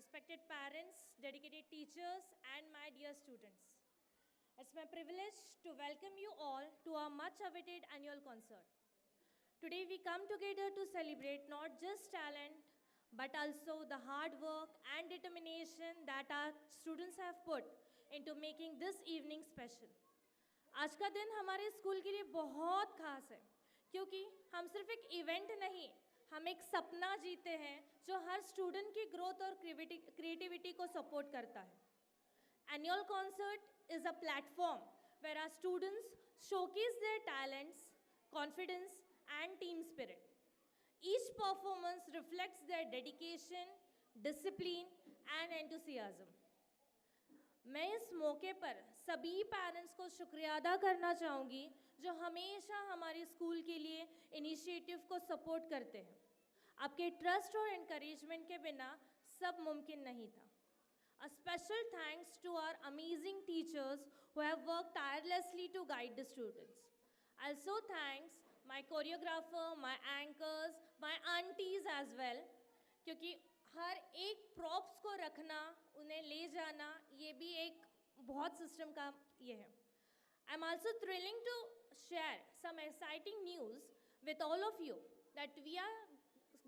respected parents, dedicated teachers, and my dear students. It's my privilege to welcome you all to our much-awaited annual concert. Today we come together to celebrate not just talent, but also the hard work and determination that our students have put into making this evening special. आज का दिन हमारे school के लिए बहुत खास है क्योंकि हम सिर्फ एक इवेंट नहीं, हम एक सपना जीते हैं जो हर स्टूडेंट की ग्रोथ और क्रिएटिविटी को सपोर्ट करता है. Annual concert is a platform where our students showcase their talents, confidence, and team spirit. Each performance reflects their dedication, discipline, and enthusiasm. मैं इस मौके पर सभी पेरेंट्स को शुक्रिया अदा करना चाहूँगी जो हमेशा हमारे स्कूल के लिए इनिशिएटिव को सपोर्ट करते हैं. आपके ट्रस्ट और एनकरेजमेंट के बिना सब मुमकिन नहीं था. A special thanks to our amazing teachers who have worked tirelessly to guide the students. Also thanks my choreographer, my anchors, my aunties as well, क्योंकि हर एक प्रॉप्स को रखना, उन्हें ले जाना, ये भी एक बहुत सिस्टम का ये है. I am also thrilling to share some exciting news with all of you that we are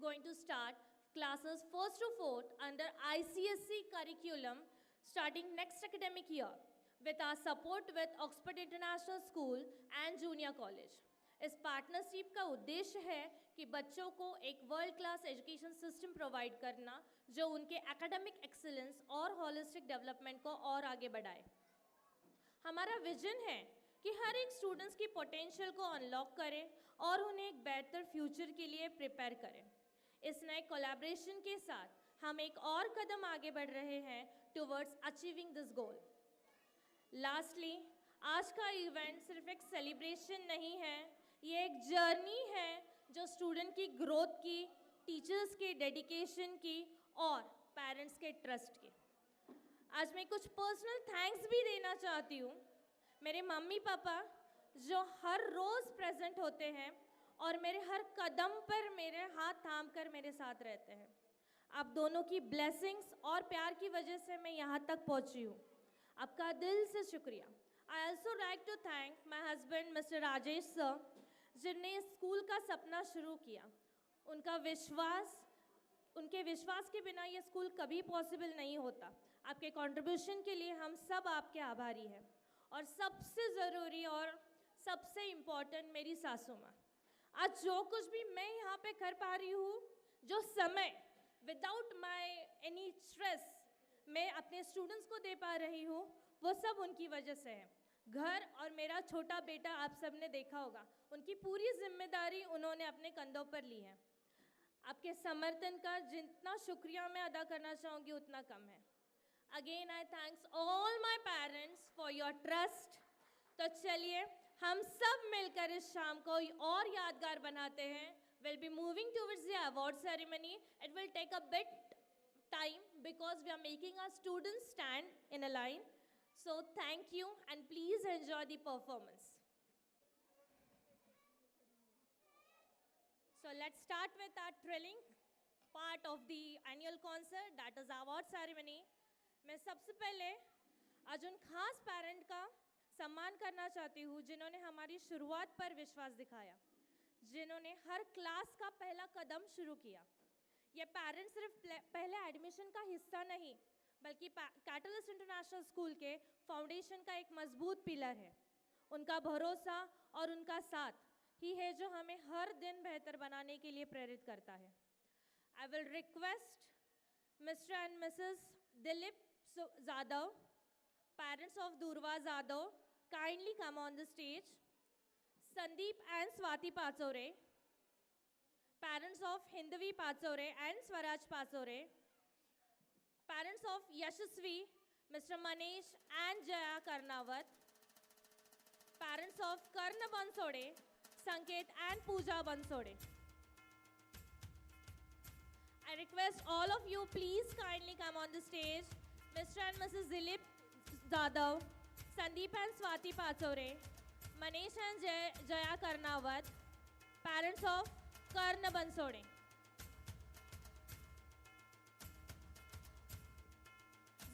going to start classes 1st to 4th under ICSE curriculum starting next academic year with our support with Oxford International School and Junior College. इस partnership का उद्देश्य है कि बच्चों को एक world class education system provide करना जो उनके एकेडमिक एक्सीलेंस और होलिस्टिक डेवलपमेंट को और आगे बढ़ाए. हमारा विजन है कि हर एक स्टूडेंट्स की पोटेंशियल को अनलॉक करें और उन्हें एक बेहतर फ्यूचर के लिए प्रिपेयर करें. इस नए कोलैबोरेशन के साथ हम एक और कदम आगे बढ़ रहे हैं towards achieving this goal. Lastly, आज का इवेंट सिर्फ एक सेलिब्रेशन नहीं है, ये एक जर्नी है जो स्टूडेंट की ग्रोथ की, टीचर्स के डेडिकेशन की और पेरेंट्स के ट्रस्ट की. आज मैं कुछ पर्सनल थैंक्स भी देना चाहती हूँ. मेरे मम्मी पापा जो हर रोज़ प्रेजेंट होते हैं और मेरे हर कदम पर मेरे हाथ थाम कर मेरे साथ रहते हैं. आप दोनों की ब्लेसिंग्स और प्यार की वजह से मैं यहाँ तक पहुँची हूँ. आपका दिल से शुक्रिया. I also like to thank my husband mister Rajesh sir जिनने स्कूल का सपना शुरू किया. उनके विश्वास के बिना ये स्कूल कभी पॉसिबल नहीं होता. आपके कंट्रीब्यूशन के लिए हम सब आपके आभारी हैं. और सबसे ज़रूरी और सबसे इम्पॉर्टेंट मेरी सासू माँ. आज जो कुछ भी मैं यहाँ पे कर पा रही हूँ, जो समय विदाउट माय एनी स्ट्रेस मैं अपने स्टूडेंट्स को दे पा रही हूँ, वो सब उनकी वजह से है. घर और मेरा छोटा बेटा आप सब ने देखा होगा, उनकी पूरी जिम्मेदारी उन्होंने अपने कंधों पर ली है. आपके समर्थन का जितना शुक्रिया मैं अदा करना चाहूँगी उतना कम है. Again I thanks all my parents for your trust. तो चलिए हम सब मिलकर इस शाम को और यादगार बनाते हैं. Will be moving towards the award ceremony. It will take a bit time because we are making our students stand in a line. So thank you and please enjoy the performance. So let's start with our thrilling part of the annual concert that is award ceremony. मैं सबसे पहले आज उन खास parent का सम्मान करना चाहती हूँ जिन्होंने हमारी शुरुआत पर विश्वास दिखाया, जिन्होंने हर क्लास का पहला कदम शुरू किया. ये पेरेंट्स सिर्फ पहले एडमिशन का हिस्सा नहीं बल्कि कैटलिस्ट इंटरनेशनल स्कूल के फाउंडेशन का एक मजबूत पिलर है. उनका भरोसा और उनका साथ ही है जो हमें हर दिन बेहतर बनाने के लिए प्रेरित करता है. I will request mister and Mrs Dilip Jadhav, parents of Durva Jadhav, kindly come on the stage. Sandeep and Swati Patsore, parents of Hindvi Patsore and Swaraj Patsore, parents of Yashasvi, Mr. Manish and Jaya Karnawat, parents of Karna Bansode, Sanket and Pooja Bansode. I request all of you please kindly come on the stage. Mr. and Mrs. Dilip Jadhav, Sandeep and Swati Patsore, Manish and Jaya Karnawat, parents of Karna Bansode.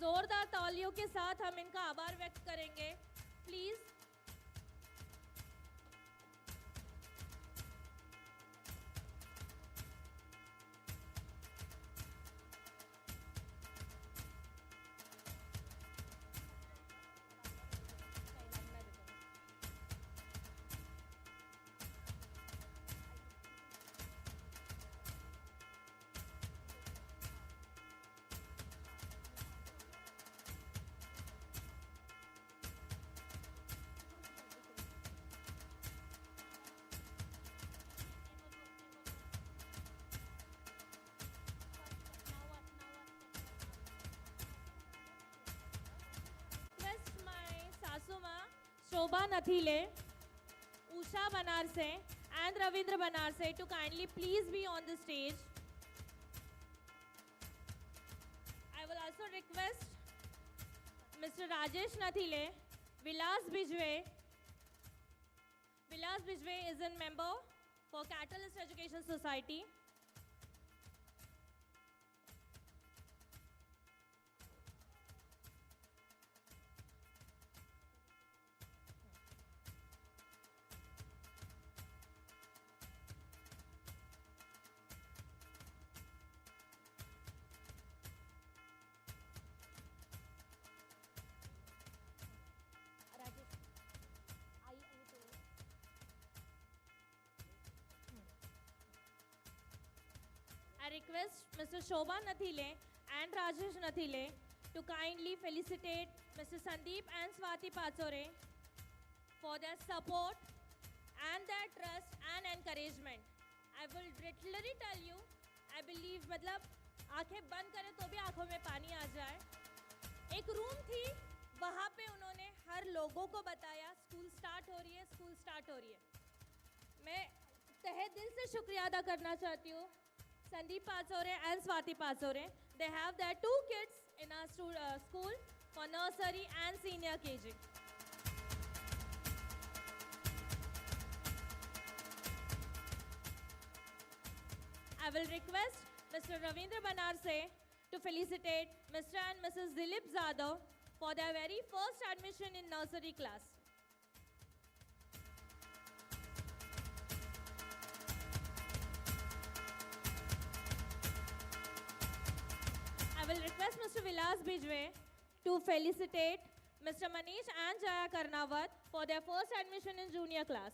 जोरदार तालियों के साथ हम इनका आभार व्यक्त करेंगे please. Shobha Nathile, Usha Banarse and Ravindra Banarse to kindly please be on the stage. I will also request Mr. Rajesh Nathile, Vilas Bijwe. Vilas Bijwe is a member for Catalyst Education Society. I request Mr. Shobha Nathile and Rajesh Nathile to kindly felicitate Mr. Sandeep and Swati Pachore for their support and their trust and encouragement. I will literally tell you, I believe, मतलब आंखें बंद करें तो भी आंखों में पानी आ जाए। एक रूम थी, वहाँ पे उन्होंने हर लोगों को बताया स्कूल स्टार्ट हो रही है, स्कूल स्टार्ट हो रही है। मैं तहे दिल से शुक्रिया अदा करना चाहती हूँ Sandeep Pachore and Swati Pachore. They have their 2 kids in our school for nursery and senior KG. I will request Mr. Ravindra Banarse to felicitate Mr. and Mrs. Dilip Zadav for their very first admission in nursery class. I will request Mr. Vilas Bijwe to felicitate Mr. Manish and Jaya Karnawat for their first admission in junior class.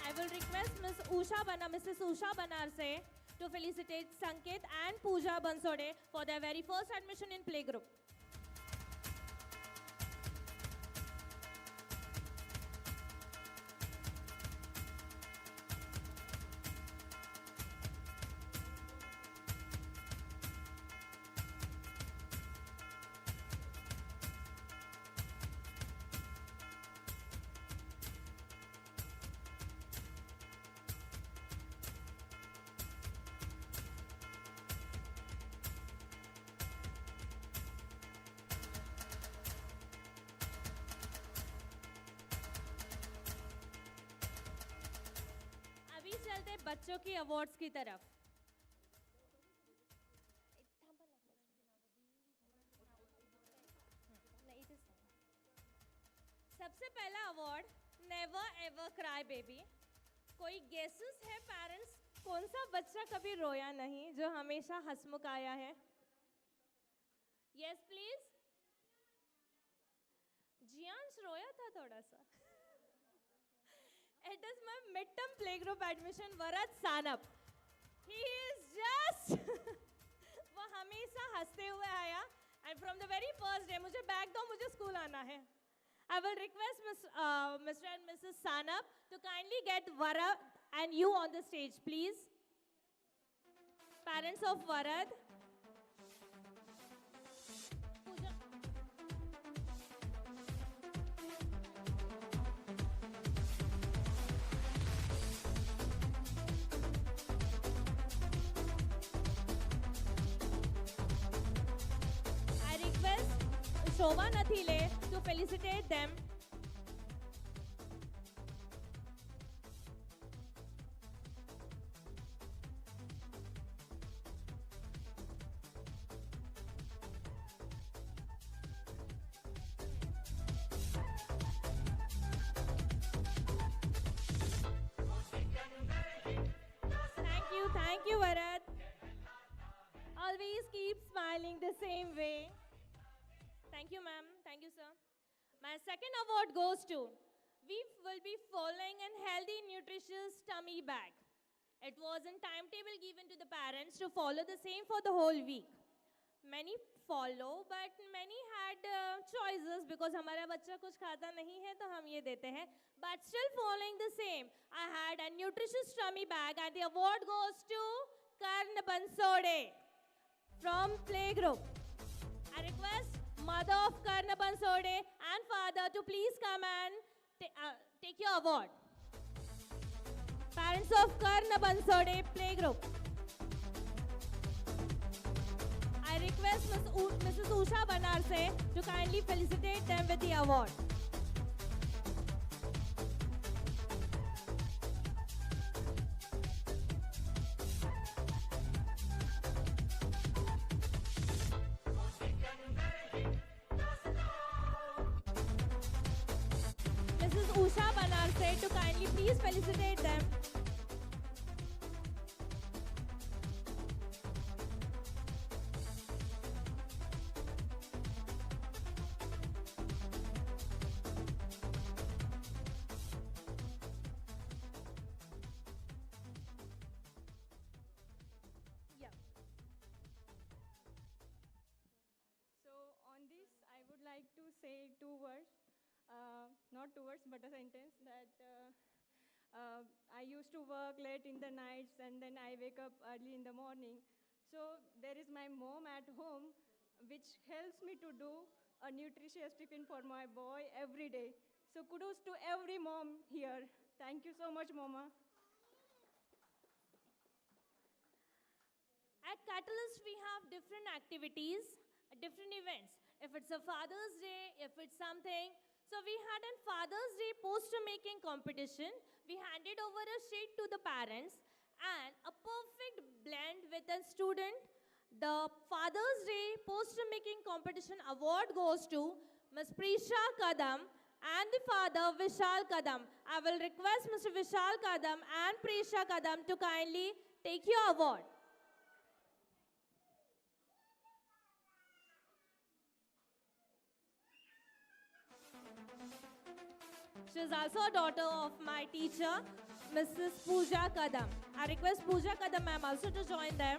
I will request Mrs. Usha Banarse to felicitate Sanket and Pooja Bansode for their very first admission in playgroup. चलते बच्चों की awards की तरफ। सबसे पहला award never ever cry baby. कोई guesses है parents, कौन सा बच्चा कभी रोया नहीं जो हमेशा हंसमुख आया है? Yes please. जियांश रोया था थोड़ा सा। It is my midterm playgroup admission, Varad Sanap. He is just वो हमेशा हंसते हुए आया and from the very first day मुझे बैग दो, मुझे स्कूल आना है। I will request Mr. and Mrs. Sanap to kindly get Varad and you on the stage, please. Parents of Varad. Shobha Nathile to felicitate them. Thank you, Bharat. Always keep smiling the same way. Thank you, ma'am. Thank you, sir. My second award goes to we will be following a healthy, nutritious tummy bag. It was a timetable given to the parents to follow the same for the whole week. Many follow, but many had choices because हमारा बच्चा कुछ खाता नहीं है तो हम ये देते हैं. But still following the same, I had a nutritious tummy bag and the award goes to Karn Bansode from playgroup. I request mother of Karn Bansode and father to please come and take your award. Parents of Karn Bansode playgroup. I request Mrs. Usha Banarse to kindly felicitate them with the award. Mrs. Usha Banarse to kindly please felicitate them. I would like to say two words, not two words, but a sentence that I used to work late in the nights and then I wake up early in the morning. So there is my mom at home, which helps me to do a nutritious tiffin for my boy every day. So kudos to every mom here. Thank you so much, Mama. At Catalyst, we have different activities, different events. If it's a Father's Day, if it's something. So we had a Father's Day poster making competition. We handed over a sheet to the parents and a perfect blend with a student. The Father's Day poster making competition award goes to Ms. Prisha Kadam and the father Vishal Kadam. I will request Mr. Vishal Kadam and Prisha Kadam to kindly take your award. She is also a daughter of my teacher, Mrs. Pooja Kadam. I request Pooja Kadam ma'am also to join them.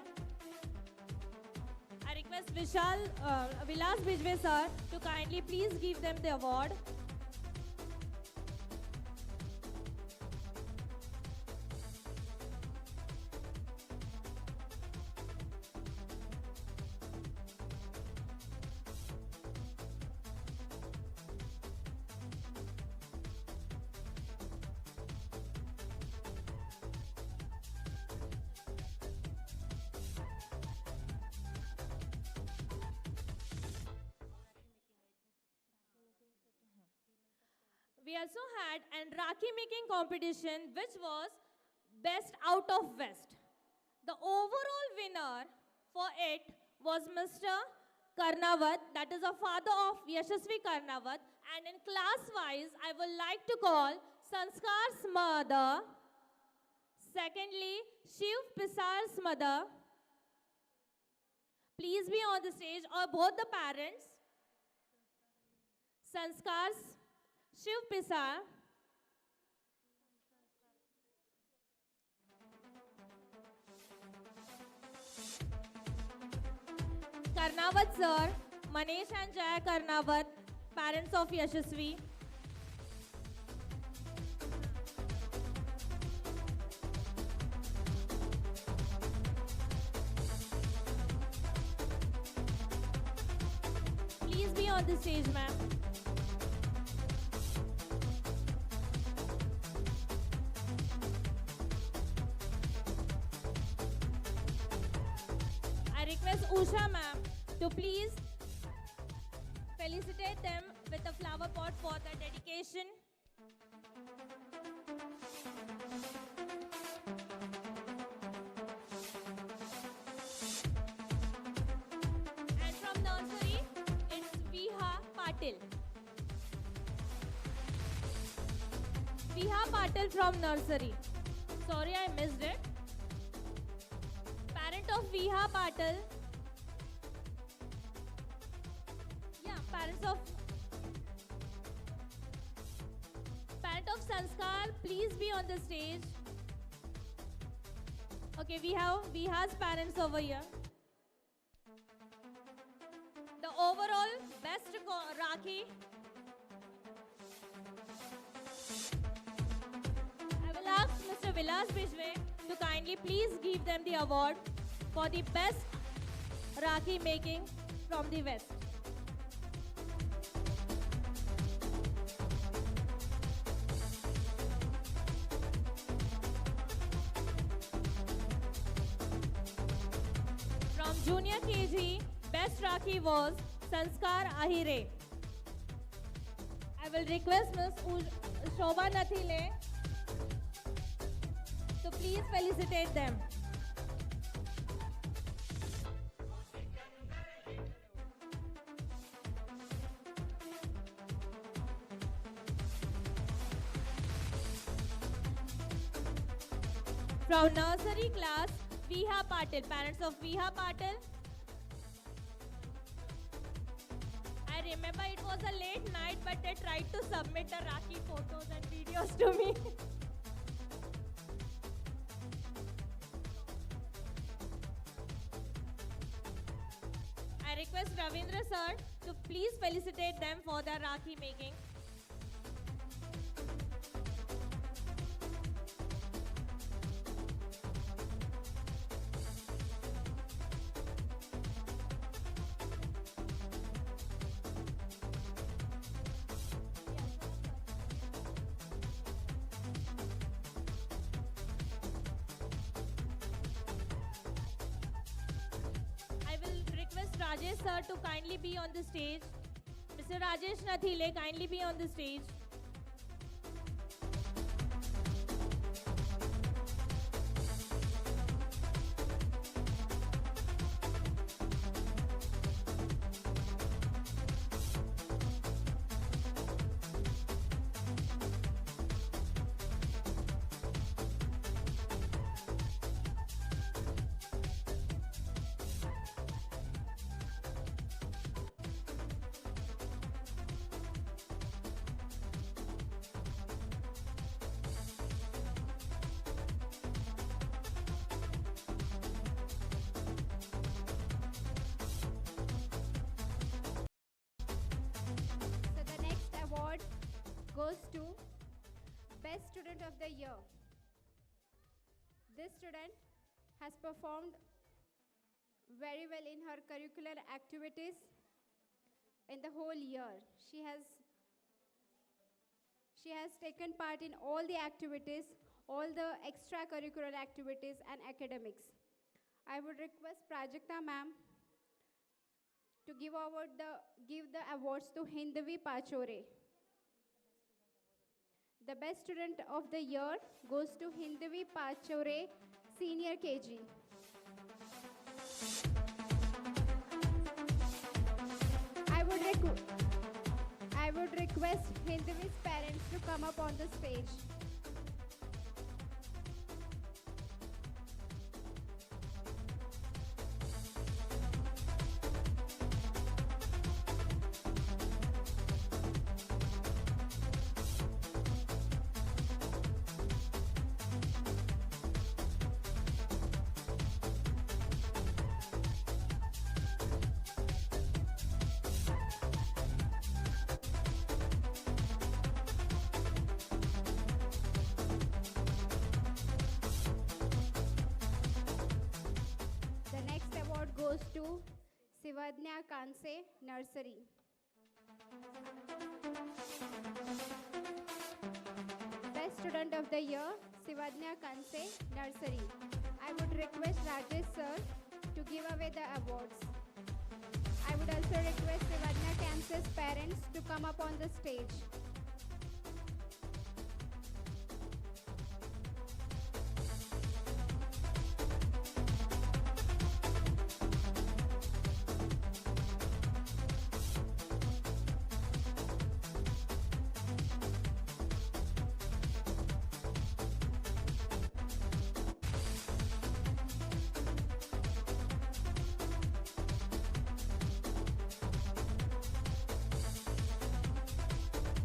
I request Vilas Bijwe sir to kindly please give them the award. We also had a Rakhi making competition which was Best Out of West. The overall winner for it was Mr. Karnavat, that is a father of Yashasvi Karnavat. And in class wise, I would like to call Sanskar's mother. Secondly, Shiv Pisar's mother. Please be on the stage, or both the parents. Sanskar's Shiv Pisar. Karnavat sir, Manish and Jaya Karnavat, parents of Yashasvi. Please be on the stage, ma'am. I request Usha ma'am to please felicitate flower pot for the dedication. And from nursery, it's Viha Patil. Viha Patil from nursery. Sorry, I missed it. Parent of Viha Patil. Yeah, parent of Sanskar, please be on the stage. Okay, we have Viha's parents over here. The overall best Rakhi. I will ask Mr. Vilas Bijwe to kindly please give them the award for the best Rakhi making from the West. From Junior KG, best Rakhi was Sanskar Ahire. I will request Ms. Shobha Nathile to please felicitate them. From nursery class, Viha Patil, parents of Viha Patil. I remember it was a late night, but they tried to submit the Rakhi photos and videos to me. I request Ravindra sir to please felicitate them for their Rakhi making. Rajesh sir to kindly be on the stage. Mr. Rajesh Nathile, kindly be on the stage. Goes to Best Student of the Year. This student has performed very well in her curricular activities in the whole year. She has taken part in all the activities, all the extracurricular activities and academics. I would request Prajakta ma'am to give the awards to Hindvi Pachore. The best student of the year goes to Hindvi Pachore, Senior KG. I would request Hindvi's parents to come up on the stage. Goes to Sivadnya Kanse, Nursery. Best Student of the Year, Sivadnya Kanse, Nursery. I would request Rajesh sir to give away the awards. I would would also request Srivadna Kansas parents to come up on the stage.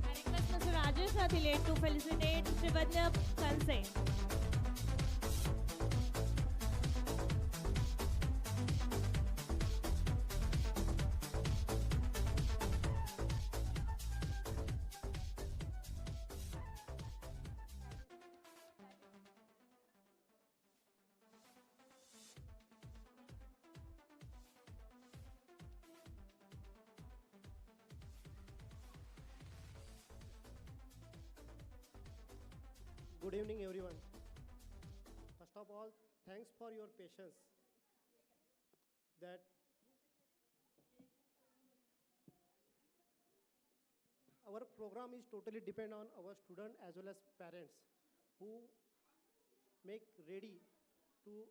I request Mr. Rajesh Athile to felicitate Srivadna Kanse. Good evening, everyone. First of all, thanks for your patience. That our program is totally depend on our student as well as parents who make ready to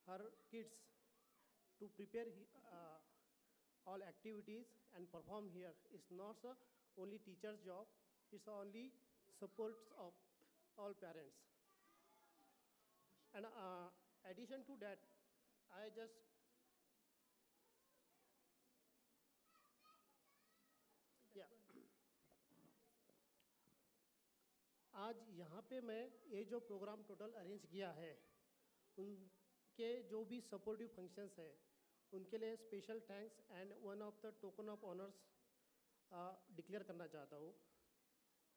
her kids to prepare all activities and perform here. It's not only teacher's job, it's only supports of all parents. And addition to that, I just yeah. आज यहाँ पे मैं ये जो programme total arrange किया है उनके जो भी सपोर्टिव फंक्शंस है उनके लिए special thanks and one of the token of honours declare करना चाहता हूँ,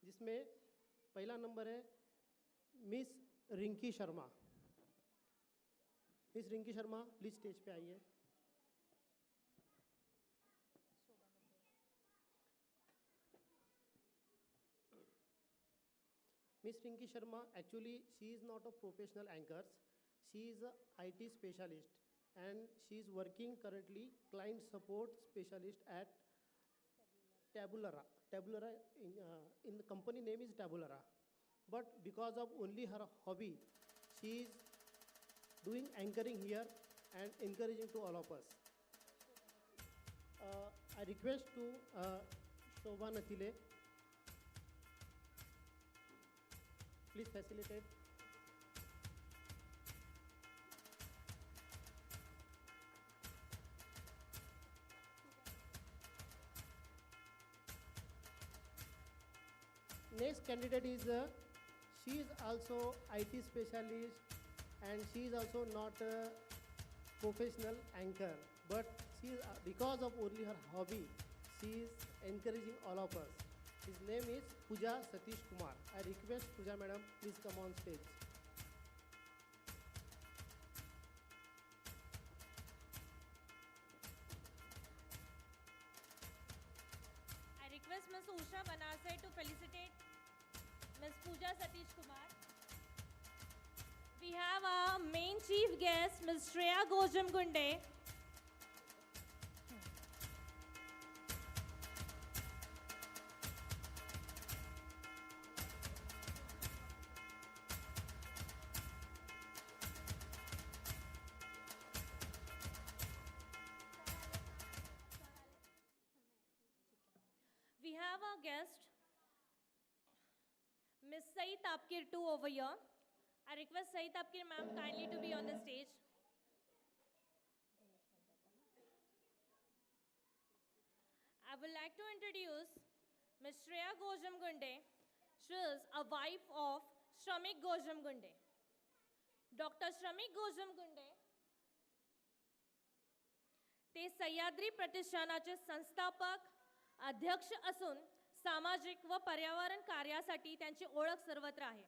जिसमें पहला नंबर है miss Rinki Sharma. Miss Rinki Sharma please stage पे आइए. Miss Rinki Sharma, actually she is not a professional anchor, she is a IT specialist and she is working currently client support specialist at Tabulara. Tabulara in the company name is Tabulara. But because of only her hobby, she is doing anchoring here and encouraging to all of us. I request to Shobha Nathile, please facilitate. Next candidate is she is also IT specialist and she is also not a professional anchor, but she is, because of only her hobby, she is encouraging all of us. His name is Pooja Satish Kumar. I request Pooja madam, please come on stage. I request Ms. Usha Banarse to felicitate Ms. Pooja Satish Kumar. We have our main chief guest, Ms. Shreya Gojam Gunde. We have our guest, Ms. Saeed Tapkir too over here. I request Saeed Tapkir ma'am kindly to be on the stage. I would like to introduce Ms. Shreya Gojam Gunde. She is a wife of Shramik Gojam Gunde. Dr. Shramik Gojam Gunde ते सह्याद्री प्रतिष्ठानाचे संस्थापक अध्यक्ष असून सामाजिक व पर्यावरण कार्यासाठी त्यांची ओळख सर्वत्र आहे.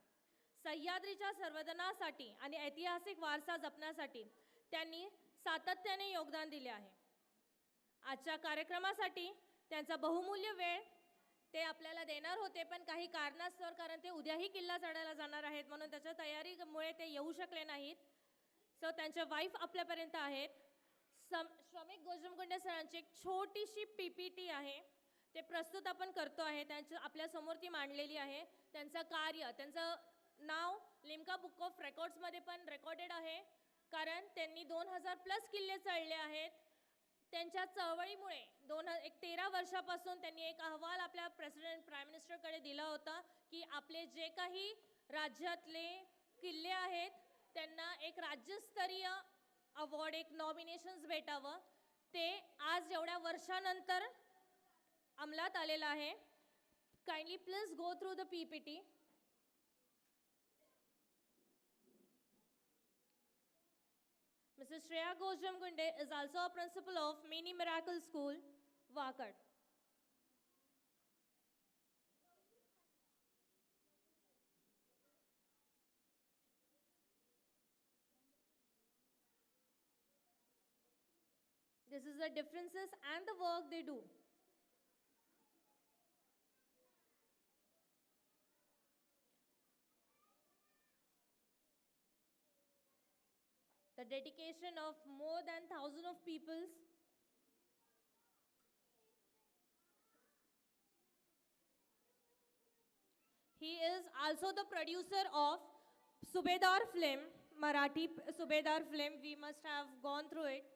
सह्याद्रीच्या संवर्धनासाठी आणि ऐतिहासिक वारसा जपण्यासाठी त्यांनी सातत्याने योगदान दिले आहे. आजच्या कार्यक्रमासाठी त्यांचा बहुमूल्य वेळ ते आपल्याला देणार होते, पण काही कारणास्तव कारण ते उद्याही किल्ला चढायला जाणार आहेत म्हणून त्याच्या तयारीमुळे ते येऊ शकले नाहीत. सो त्यांचे वाईफ आपल्यापर्यंत आहेत. श्रमिक गोजमगुंडे सरांची एक छोटीशी PPT आहे, ते प्रस्तुत आपण करतो आहे. त्यांच्या आपल्यासमोर ती मांडलेली आहे. त्यांचं कार्य, त्यांचं नाव लिम्का बुक ऑफ रेकॉर्ड्समध्ये पण रेकॉर्डेड आहे, कारण त्यांनी 2000+ किल्ले चढले आहेत. त्यांच्या चळवळीमुळे 13 वर्षापासून त्यांनी एक अहवाल आपल्या प्राईम मिनिस्टरकडे दिला होता की आपले जे काही राज्यातले किल्ले आहेत त्यांना एक राज्यस्तरीय अवॉर्ड, एक नॉमिनेशन्स भेटावं. ते आज एवढ्या वर्षानंतर अंमलात आलेलं आहे. Kindly please go through the PPT. Mrs. Shreya Gojamgunde is also a principal of Mini Miracle School, Wakad. This is the differences and the work they do. The dedication of more than 1,000 of peoples. He is also the producer of Subedar film, Marathi Subedar film. We must have gone through it.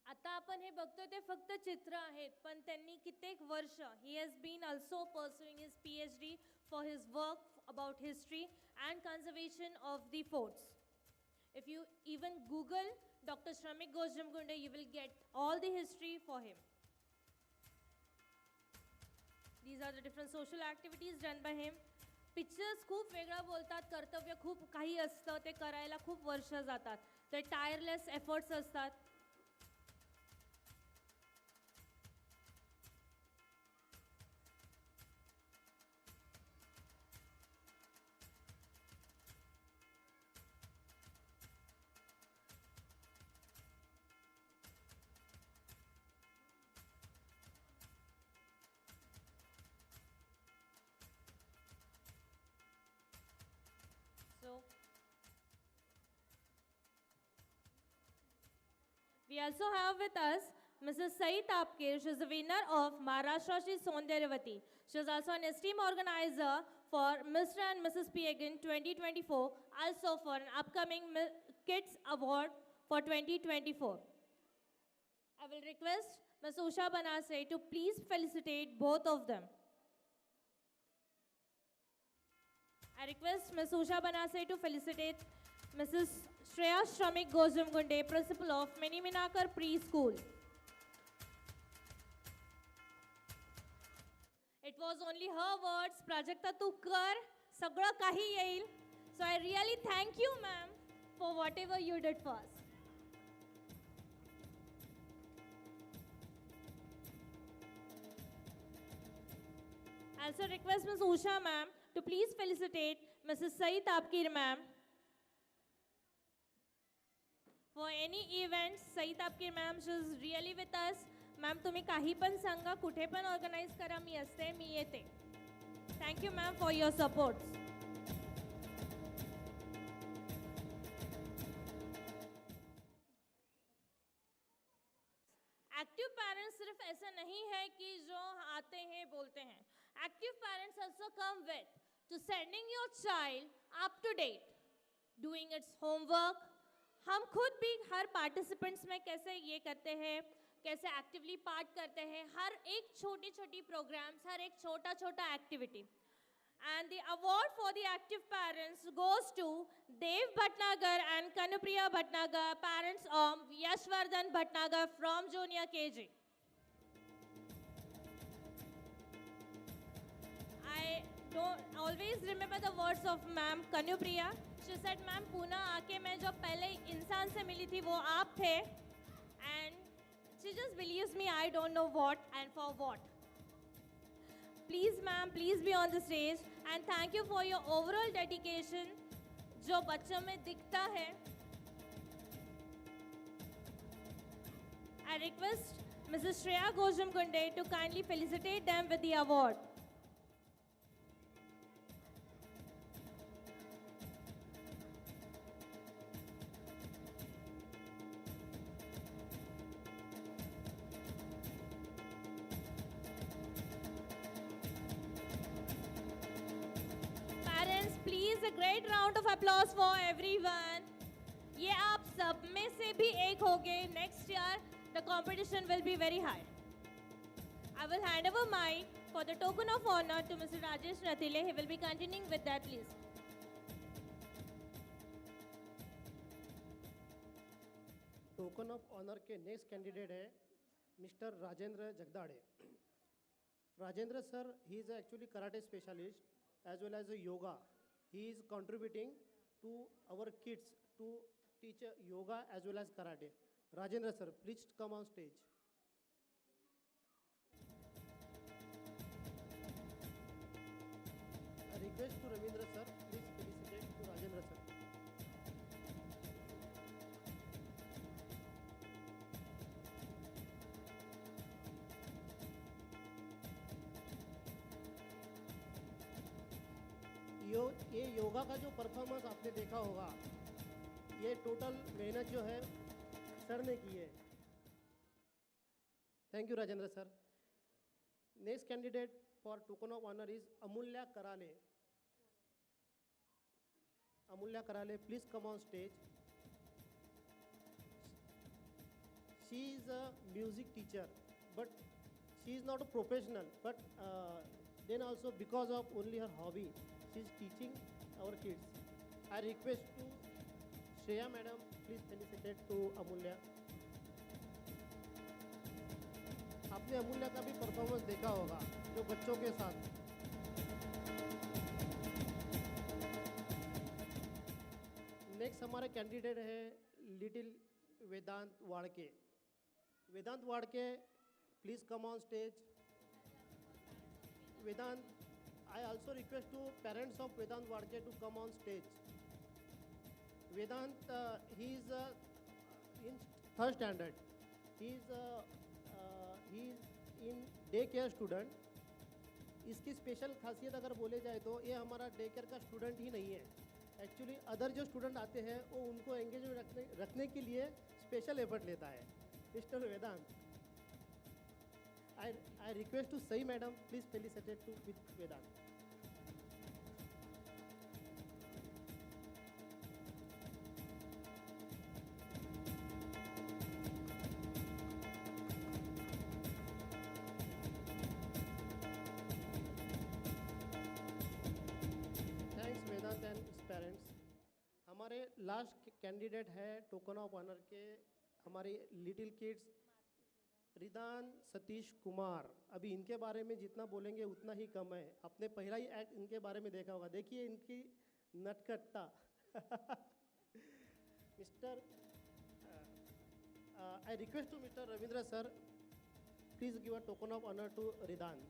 आता आपण हे बघतोय ते फक्त चित्र आहेत, पण त्यांनी कित्येक वर्ष he has been also pursuing his PhD for his work about history and conservation of the forts. If you even Google Dr. Shramik Gojamgunde, you will get all the history for him. These are the different social activities done by him. Pictures खूप वेगळं बोलतात, कर्तव्य खूप काही असतं, ते करायला खूप वर्ष जातात. ते टायरलेस एफर्ट्स असतात. So we also have with us Mrs. Sai Tapkir. She is the winner of Maharashtra Shri Saundaryavati. She is also an esteemed organizer for Mr. and Mrs. Pageant 2024, also for an upcoming Kids Award for 2024. I will request Ms. Usha Banase to please felicitate both of them. I request Ms. Usha Banase to felicitate Mrs. Shreya Shramik Gojamgunde, principal of Mini Minakar Preschool. It was only her words, Prajakta tu kar, sagda kahi yeil. So I really thank you, ma'am, for whatever you did for us. I also request Ms. Usha, ma'am, to please felicitate Mrs. Sai Tapkir, ma'am. For any events, Sai Tapkir, ma'am, she is really with us. Ma'am, तुम्ही काही पण सांगा, कुठे पण organize करा, मी असते, मी येते. Thank you, ma'am, for your support. Active parents सिर्फ ऐसा नहीं है कि जो आते हैं बोलते हैं. Active parents also come with to sending your child up to date, doing its homework. हम खुद भी हर participants में कैसे ये करते हैं, कैसे actively part करते हैं, हर एक छोटी छोटी programs, हर एक छोटा छोटा activity. And the award for the active parents goes to Dev Bhatnagar and Kanupriya Bhatnagar, parents of Yashvardhan Bhatnagar from Junior KG. don't always remember the words of ma'am Kanupriya. She said, ma'am, Pune आके मैं जो पहले इंसान से मिली थी वो आप थे, and she just believes me. I don't know what and for what. Please, ma'am, please be on the stage, and thank you for your overall dedication जो बच्चों में दिखता है. I request Mrs. Shreya Gojamkunde to kindly felicitate them with the award. Parents, please a great round of applause for everyone. ये आप सब में से भी एक होगे. Next year, the competition will be very high. I will hand over mic for the token of honor to Mr. Rajesh Rathile. He will be continuing with that, please. Token of honour के next candidate है mister Rajendra Jagdade. Rajendra sir, he is actually karate specialist as well as a yoga. He is contributing to our kids to teach yoga as well as karate. Rajendra sir, please come on stage. A request to Ravindra sir, please felicitate to Rajendra sir. ये योगा का जो performance आपने देखा होगा, ये total मेहनत जो है सर ने की है. Thank you Rajendra sir. Next candidate for token of honour is Amulya Karale. Amulya Karale, please come on stage. She is a music teacher, but she is not a professional, but then also because of only her hobby, she is teaching our kids. I request to Shreya madam, please felicitate to Amulya. आपने अमूल्या का भी performance देखा होगा जो बच्चों के साथ. Next हमारे कैंडिडेट है little Vedant Wadke. Vedant Wadke, please come on stage. Vedant, I also request to parents of Vedant Wadke to come on stage. Vedant, he is in third standard. He is in daycare student. इसकी special खासियत अगर बोले जाए तो ये हमारा day care का student ही नहीं है. एक्चुअली अदर जो स्टूडेंट आते हैं वो उनको एंगेज रखने के लिए स्पेशल एफर्ट लेता है. Mister Vedant, I request to Sai madam, please felicitate to with Vedant. Thanks Vedant and its parents. हमारे लास्ट कैंडिडेट है टोकन ऑफ ऑनर के हमारे लिटिल किड्स रिदान सतीश कुमार. अभी इनके बारे में जितना बोलेंगे उतना ही कम है. आपने पहला ही एक्ट इनके बारे में देखा होगा. देखिए इनकी नटखटता. Mister I request to mister Ravindra sir, please give a token of honour to Ridan.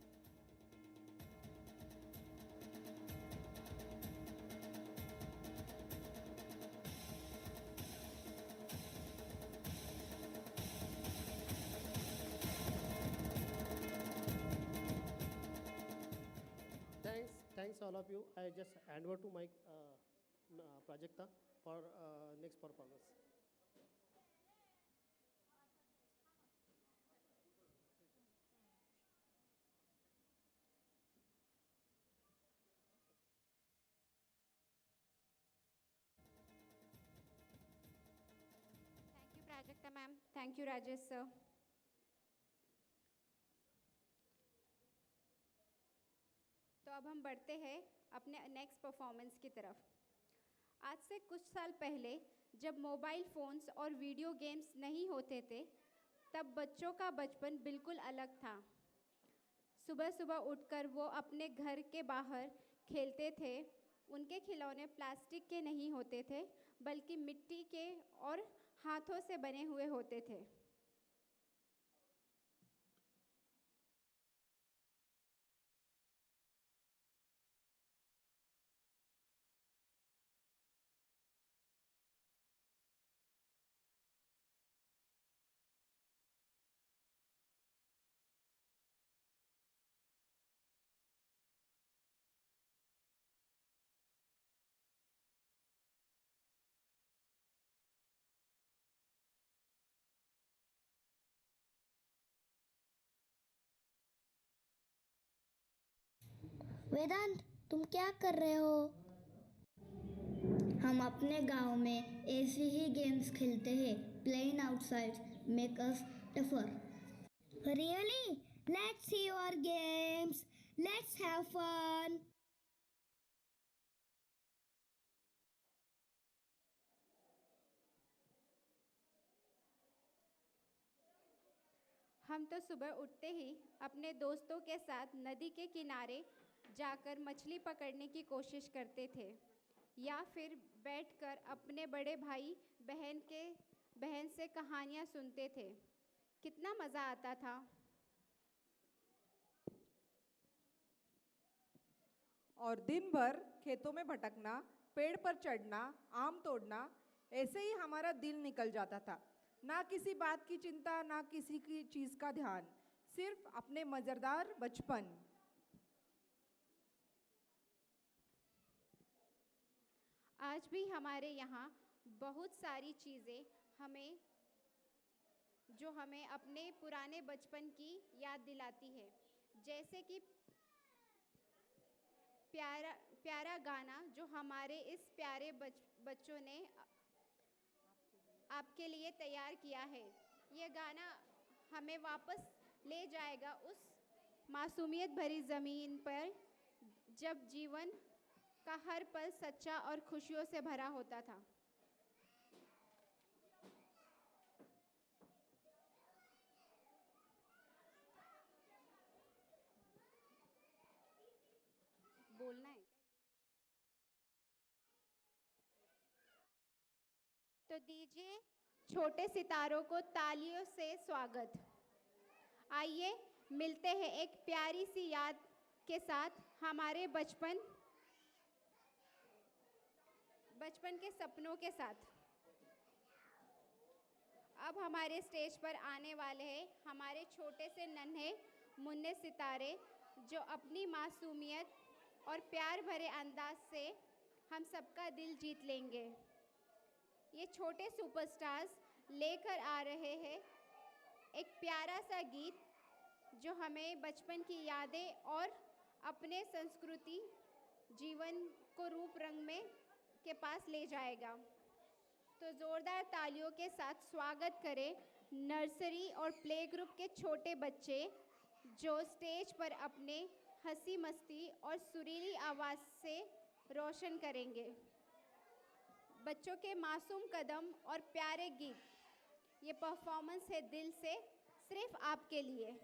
Thanks all of you. I just hand over to my Prajakta for next performance. Thank you, Prajakta ma'am. Thank you, Rajesh sir. तो अब हम बढ़ते हैं अपने next performance की तरफ. आज से कुछ साल पहले जब मोबाइल फ़ोन्स और वीडियो गेम्स नहीं होते थे, तब बच्चों का बचपन बिल्कुल अलग था. सुबह सुबह उठकर वो अपने घर के बाहर खेलते थे उनके खिलौने प्लास्टिक के नहीं होते थे, बल्कि मिट्टी के और हाथों से बने हुए होते थे। वेदांत, तुम क्या कर रहे हो? हम अपने गांव में ऐसे ही गेम्स खेलते हैं। Playing outside make us tougher. Really? Let's see your games. Let's have fun. हम तो सुबह उठते ही अपने दोस्तों के साथ नदी के किनारे जाकर मछली पकड़ने की कोशिश करते थे, या फिर बैठकर अपने बड़े भाई बहन से कहानियाँ सुनते थे। कितना मज़ा आता था। और दिन भर खेतों में भटकना, पेड़ पर चढ़ना, आम तोड़ना, ऐसे ही हमारा दिल निकल जाता था। ना किसी बात की चिंता, ना किसी की चीज़ का ध्यान, सिर्फ अपने मज़ेदार बचपन। आज भी हमारे यहाँ बहुत सारी चीज़ें हमें अपने पुराने बचपन की याद दिलाती है, जैसे कि प्यारा गाना जो हमारे इस प्यारे बच्चों ने आपके लिए तैयार किया है। ये गाना हमें वापस ले जाएगा उस मासूमियत भरी ज़मीन पर जब जीवन का हर पल सच्चा और खुशियों से भरा होता था। बोलना है तो दीजिए छोटे सितारों को तालियों से स्वागत। आइए मिलते हैं एक प्यारी सी याद के साथ हमारे बचपन के सपनों के साथ। अब हमारे स्टेज पर आने वाले हैं हमारे छोटे से नन्हे मुन्ने सितारे, जो अपनी मासूमियत और प्यार भरे अंदाज से हम सबका दिल जीत लेंगे। ये छोटे सुपरस्टार्स लेकर आ रहे हैं एक प्यारा सा गीत जो हमें बचपन की यादें और अपने संस्कृति जीवन को रूप रंग में के पास ले जाएगा। तो ज़ोरदार तालियों के साथ स्वागत करें नर्सरी और प्ले ग्रुप के छोटे बच्चे, जो स्टेज पर अपने हंसी मस्ती और सुरीली आवाज़ से रोशन करेंगे। बच्चों के मासूम कदम और प्यारे गीत, ये परफॉर्मेंस है दिल से सिर्फ आपके लिए।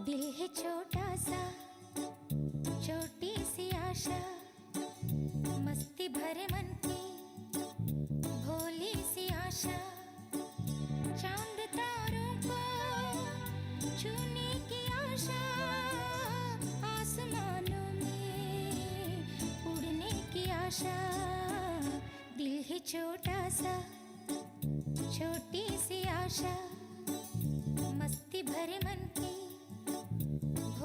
दिल है छोटा सा, छोटी सी आशा, मस्ती भरे मन की भोली सी आशा, चांद तारों को छूने की आशा, आसमानों में उड़ने की आशा। दिल है छोटा सा, छोटी सी आशा, मस्ती भरे मन की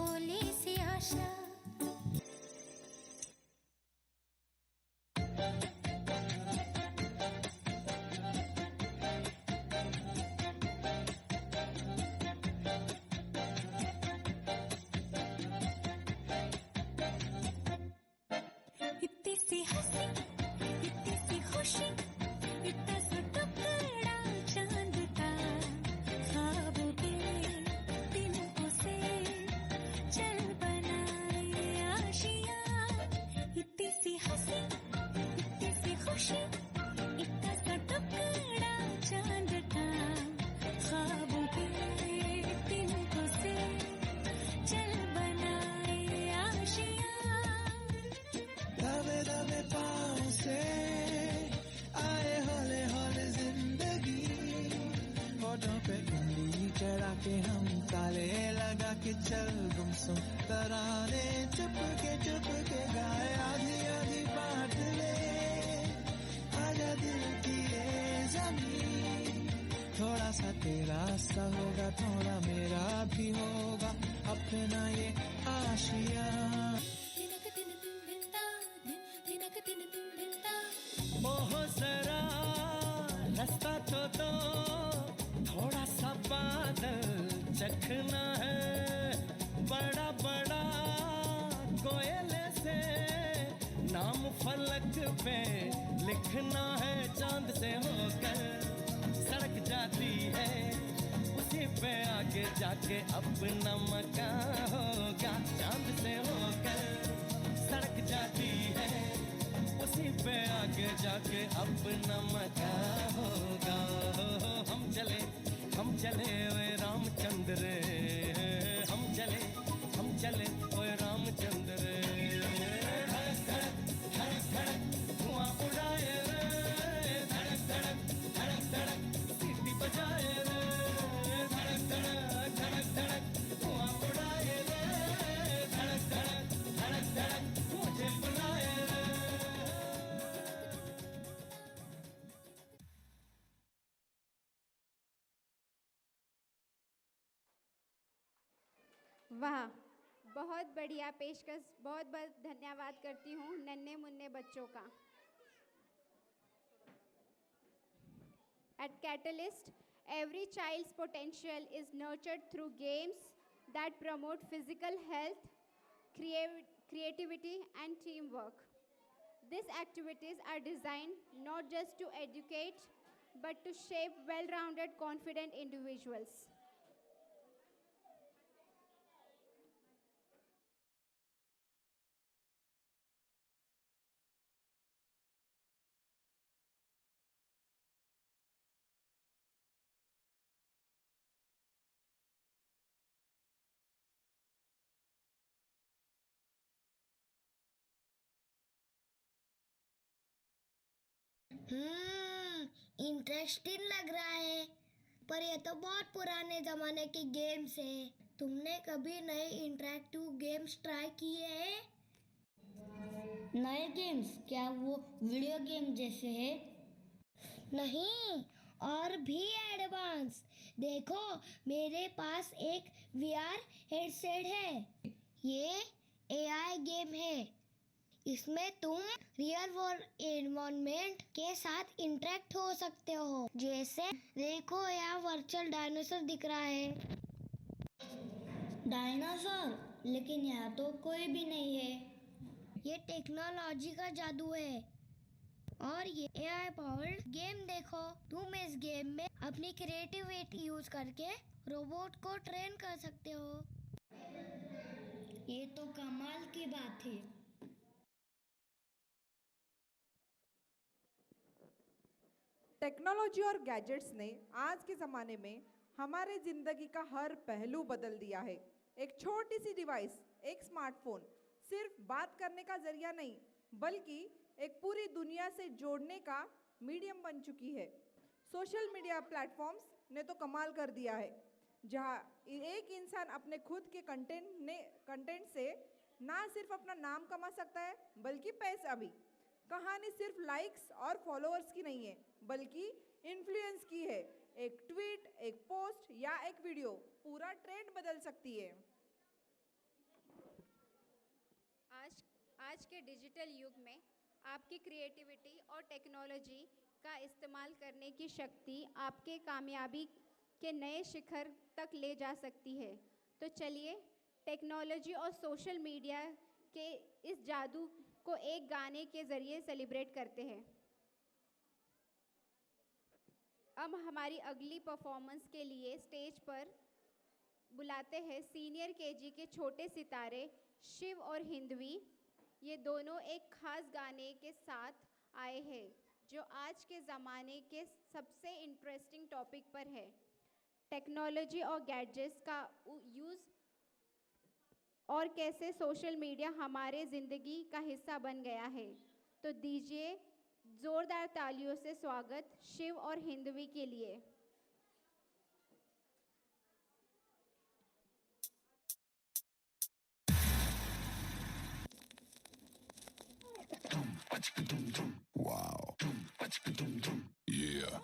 भोली सी आशा। इतनी सी हंसी, इतनी सी खुशी, इतना सा टुकड़ा चांद का, ख्वाबों के तिनकों से चल बनाए आशियाँ। इतनी सी हंसी, इतनी सी खुशी, इतना सा टुकड़ा चांद का, ख्वाबों के तिनकों से चल बनाए आशियाँ। दबे दबे पाँव से आए हौले हौले जिंदगी, होठों पे उंगली चढ़ा के हम ताले लगा के चल गुमसुम तराने चुप के गाए। आधी आधी बात ले आजा दिल की ये जमीन, थोड़ा सा तेरा सा होगा, थोड़ा मेरा भी होगा, अपना ये आशिया। मोह जरा रास्ता तो दो, थोड़ा सा बादल चखना है, बड़ा बड़ा कोयले से नाम फलक पे लिखना है। चांद से होकर सड़क जाती है, उसी पे आगे जाके अपना मकान होगा। चांद से होकर सड़क जाती है, उसी पे आगे जाके अपना मकान होगा। हम चले ओए रामचंद्र, हम चले ओए रामचंद्र। धड़क धड़क धड़क धड़क धुआं उड़ाए रे, धड़क धड़क धड़क धड़क सीटी बजाए रे, धड़क धड़क धड़क धड़क धुआं उड़ाए रे, धड़क धड़क धड़क धड़क मुझे बुलाए रे। वाह, बहुत बढ़िया पेशकश। बहुत बहुत धन्यवाद करती हूँ नन्हे मुन्ने बच्चों का। At Catalyst, every child's potential is nurtured through games that promote physical health, creativity, and teamwork. These activities are designed not just to educate, but to shape well-rounded, confident individuals. Interesting लग रहा है, पर ये तो बहुत पुराने जमाने के गेम्स है। तुमने कभी नए इंटरेक्टिव गेम्स ट्राई किए हैं? नए गेम्स क्या वो वीडियो गेम जैसे है? नहीं, और भी एडवांस। देखो, मेरे पास एक VR हेडसेट है। ये AI गेम है। इसमें तुम रियल वर्ल्ड एनवायरनमेंट के साथ इंटरेक्ट हो सकते हो। जैसे देखो, यहाँ वर्चुअल डायनासोर दिख रहा है। डायनासोर? लेकिन यहाँ तो कोई भी नहीं है। ये टेक्नोलॉजी का जादू है। और ये AI पावर्ड गेम देखो, तुम इस गेम में अपनी क्रिएटिविटी यूज करके रोबोट को ट्रेन कर सकते हो। ये तो कमाल की बात है। टेक्नोलॉजी और गैजेट्स ने आज के ज़माने में हमारे ज़िंदगी का हर पहलू बदल दिया है। एक छोटी सी डिवाइस, एक स्मार्टफोन, सिर्फ बात करने का जरिया नहीं, बल्कि एक पूरी दुनिया से जोड़ने का मीडियम बन चुकी है। सोशल मीडिया प्लेटफॉर्म्स ने तो कमाल कर दिया है, जहां एक इंसान अपने खुद के कंटेंट से ना सिर्फ अपना नाम कमा सकता है, बल्कि पैसा भी। कहानी सिर्फ लाइक्स और फॉलोअर्स की नहीं है, बल्कि इन्फ्लुएंस की है। एक ट्वीट, एक पोस्ट या एक वीडियो पूरा ट्रेंड बदल सकती है। आज के डिजिटल युग में आपकी क्रिएटिविटी और टेक्नोलॉजी का इस्तेमाल करने की शक्ति आपके कामयाबी के नए शिखर तक ले जा सकती है। तो चलिए टेक्नोलॉजी और सोशल मीडिया के इस जादू को एक गाने के ज़रिए सेलिब्रेट करते हैं। अब हमारी अगली परफॉर्मेंस के लिए स्टेज पर बुलाते हैं सीनियर केजी के छोटे सितारे शिव और हिंदवी। ये दोनों एक खास गाने के साथ आए हैं जो आज के ज़माने के सबसे इंटरेस्टिंग टॉपिक पर है, टेक्नोलॉजी और गैजेट्स का यूज़ और कैसे सोशल मीडिया हमारे ज़िंदगी का हिस्सा बन गया है। तो दीजिए ज़ोरदार तालियों से स्वागत शिव और हिंदवी के लिए। Wow. Yeah.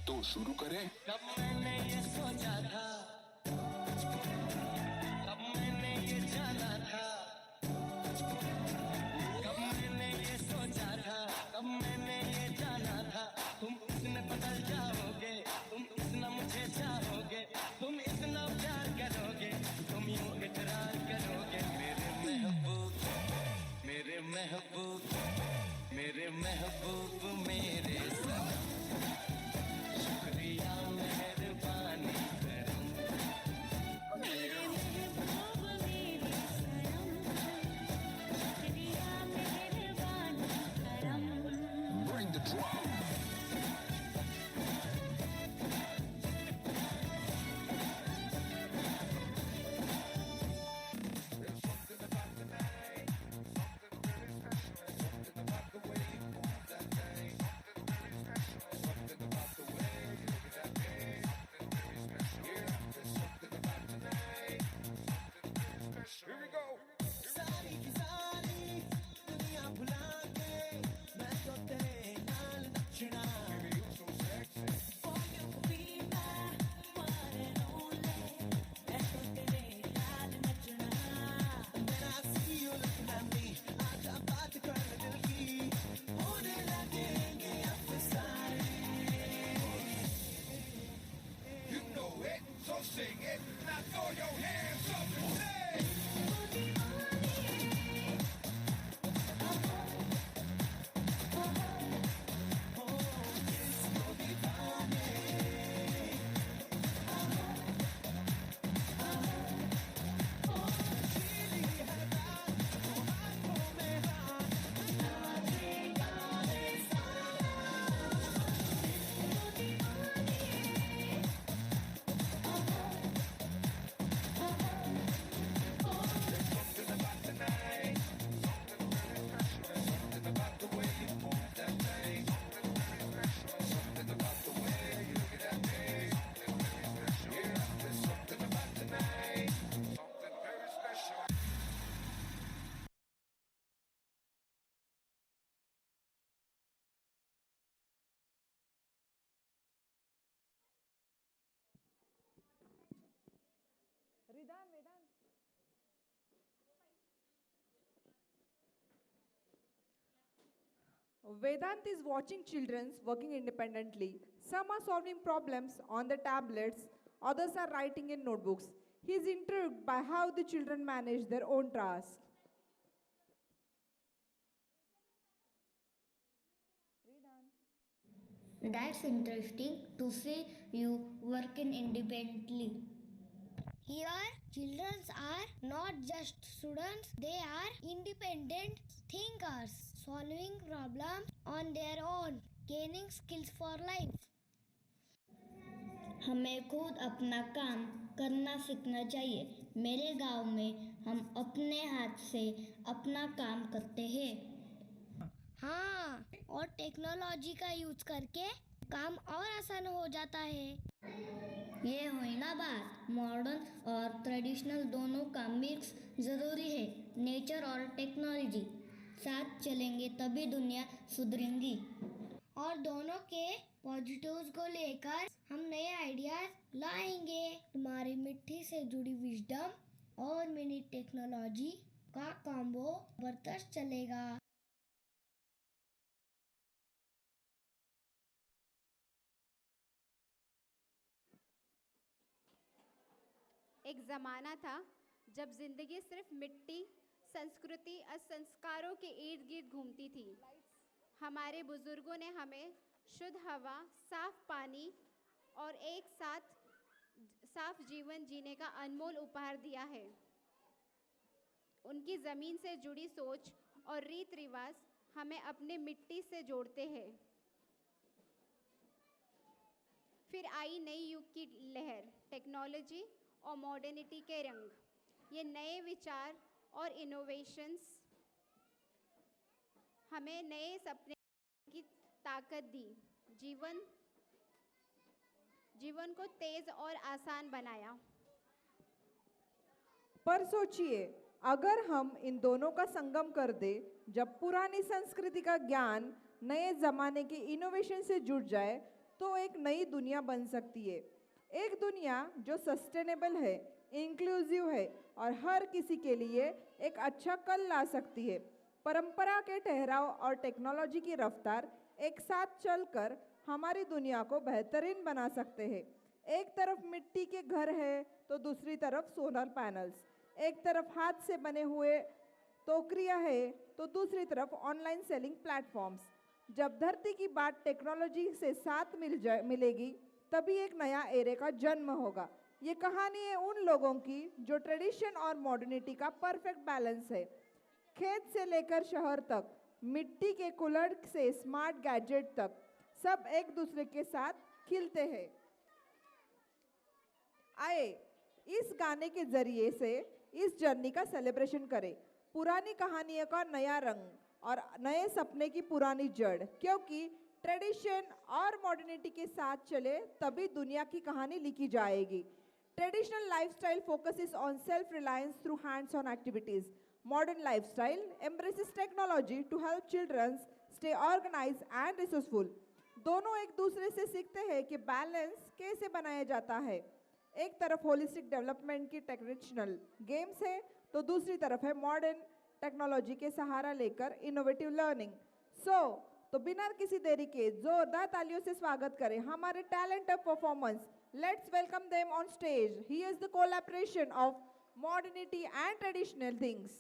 तो शुरू करें। कब मैंने ये सोचा था, कब मैंने ये जाना था, कब मैंने ये सोचा था, कब मैंने ये जाना था। तुम इतने बदल जाओगे, तुम इतना मुझे चाहोगे, तुम इतना प्यार करोगे, तुम यूं इकरार करोगे। मेरे महबूब, मेरे महबूब, मेरे महबूब, मेरे सनम, शुक्रिया मेहरबानी करम। मेरे महबूब मेरे सनम, शुक्रिया मेहरबानी करम। Bring the drum. Here we go. सारी की सारी दुनिया भुला के मैं तो तेरे नाल नचना। For you be my one and only, मैं तो तेरे नाल नचना। When I see you looking at me, आजा बात कर दिल की, होने लगेंगे अफसाने। You know it, so sing it. Now throw your hands up and say. Ridan, Vedan. Vedant is watching children working independently. Some are solving problems on the tablets, others are writing in notebooks. He is intrigued by how the children manage their own tasks. That's interesting to see you working independently. Here, children are not just students, they are independent thinkers, solving problems on their own, gaining skills for life. हमें खुद अपना काम करना सीखना चाहिए। मेरे गांव में हम अपने हाथ से अपना काम करते हैं। हाँ, और टेक्नोलॉजी का यूज करके काम और आसान हो जाता है। ये हुई ना बात, मॉडर्न और ट्रेडिशनल दोनों का मिक्स जरूरी है। नेचर और टेक्नोलॉजी साथ चलेंगे तभी दुनिया सुधरेंगी। और दोनों के पॉजिटिव्स को लेकर हम नए आइडियाज लाएंगे। तुम्हारी मिट्टी से जुड़ी विजडम और मिनी टेक्नोलॉजी का कॉम्बो जबरदस्त चलेगा। एक ज़माना था जब जिंदगी सिर्फ मिट्टी, संस्कृति और संस्कारों के इर्द गिर्द घूमती थी। हमारे बुजुर्गों ने हमें शुद्ध हवा, साफ पानी और एक साथ साफ जीवन जीने का अनमोल उपहार दिया है। उनकी ज़मीन से जुड़ी सोच और रीत रिवाज हमें अपने मिट्टी से जोड़ते हैं। फिर आई नई युग की लहर, टेक्नोलॉजी और मॉडर्निटी के रंग। ये नए विचार और इनोवेशंस हमें नए सपने की ताकत दी, जीवन को तेज और आसान बनाया। पर सोचिए, अगर हम इन दोनों का संगम कर दे, जब पुरानी संस्कृति का ज्ञान नए जमाने के इनोवेशन से जुड़ जाए, तो एक नई दुनिया बन सकती है। एक दुनिया जो सस्टेनेबल है, इंक्लूसिव है और हर किसी के लिए एक अच्छा कल ला सकती है। परंपरा के ठहराव और टेक्नोलॉजी की रफ्तार एक साथ चलकर हमारी दुनिया को बेहतरीन बना सकते हैं। एक तरफ मिट्टी के घर है तो दूसरी तरफ सोलर पैनल्स, एक तरफ हाथ से बने हुए टोकरियां है तो दूसरी तरफ ऑनलाइन सेलिंग प्लेटफॉर्म्स। जब धरती की बात टेक्नोलॉजी से साथ मिलेगी, तभी एक नया एरे का जन्म होगा। ये कहानी है उन लोगों की जो ट्रेडिशन और मॉडर्निटी का परफेक्ट बैलेंस है। खेत से लेकर शहर तक, मिट्टी के कुल्हड़ से स्मार्ट गैजेट तक, सब एक दूसरे के साथ खिलते हैं। आए इस गाने के जरिए से इस जर्नी का सेलिब्रेशन करें। पुरानी कहानियों का नया रंग और नए सपने की पुरानी जड़, क्योंकि ट्रेडिशन और मॉडर्निटी के साथ चले तभी दुनिया की कहानी लिखी जाएगी। Traditional lifestyle focuses on self-reliance through hands-on activities. Modern lifestyle embraces technology to help children stay organized and resourceful. दोनों एक दूसरे से सीखते हैं कि बैलेंस कैसे बनाया जाता है। एक तरफ होलिस्टिक डेवलपमेंट की ट्रेडिशनल गेम्स है तो दूसरी तरफ है मॉडर्न टेक्नोलॉजी के सहारा लेकर इनोवेटिव लर्निंग। तो बिना किसी देरी के जोरदार तालियों से स्वागत करें हमारे talented performance. Let's welcome them on stage. Here's the collaboration of modernity and traditional things.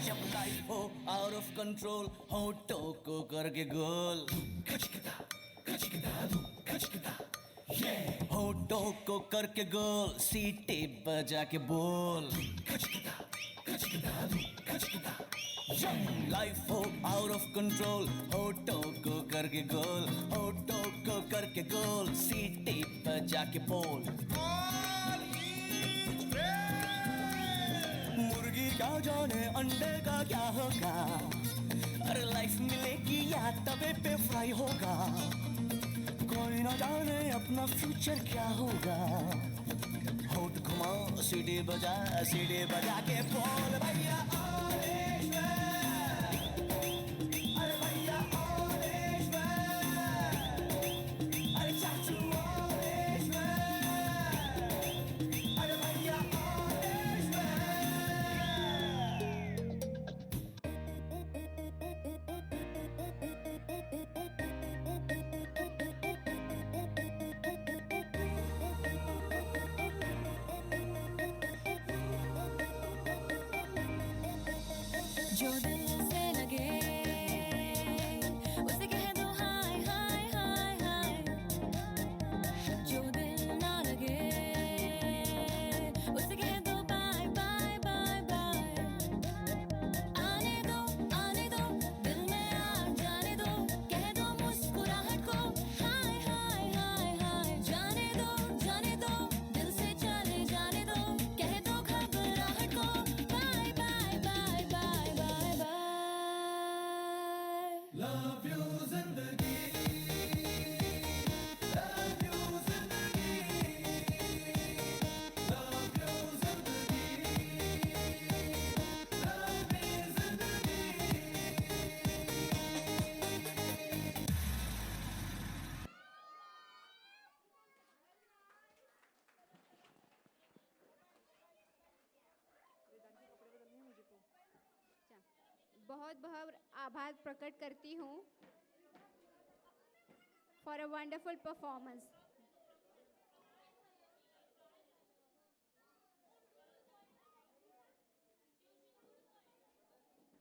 जब लाइफ हो आउट ऑफ कंट्रोल, होठों को करके गोल, होठों को करके गोल, सीटी बजा के बोल। लाइफ हो आउट ऑफ कंट्रोल, होठों को करके गोल, होठों को करके गोल, सीटी बजा के बोल। मुर्गी क्या जाने अंडे का क्या होगा, अरे लाइफ मिलेगी या तवे पे फ्राई होगा, कोई ना जाने अपना फ्यूचर क्या होगा। होठ घुमाओ, सीढ़ी बजा के बोल भैया all is well, अरे भैया all is well, जो दिल से लगे उसे कह दो हाय हाय हाय हाय, जो दिल ना लगे उसे कह दो बाय बाय बाय बाय। आने दो दिल में आ जाने दो, कह दो मुस्कुराहट को हाय हाय हाय हाय। जाने दो दिल से चले जाने दो, कह दो घबराहट को bye bye bye bye bye bye. Love you जिंदगी, love you जिंदगी, love you जिंदगी, love me जिंदगी। बहुत बहुत आभार प्रकट करती हूँ फॉर अ वंडरफुल परफॉर्मेंस।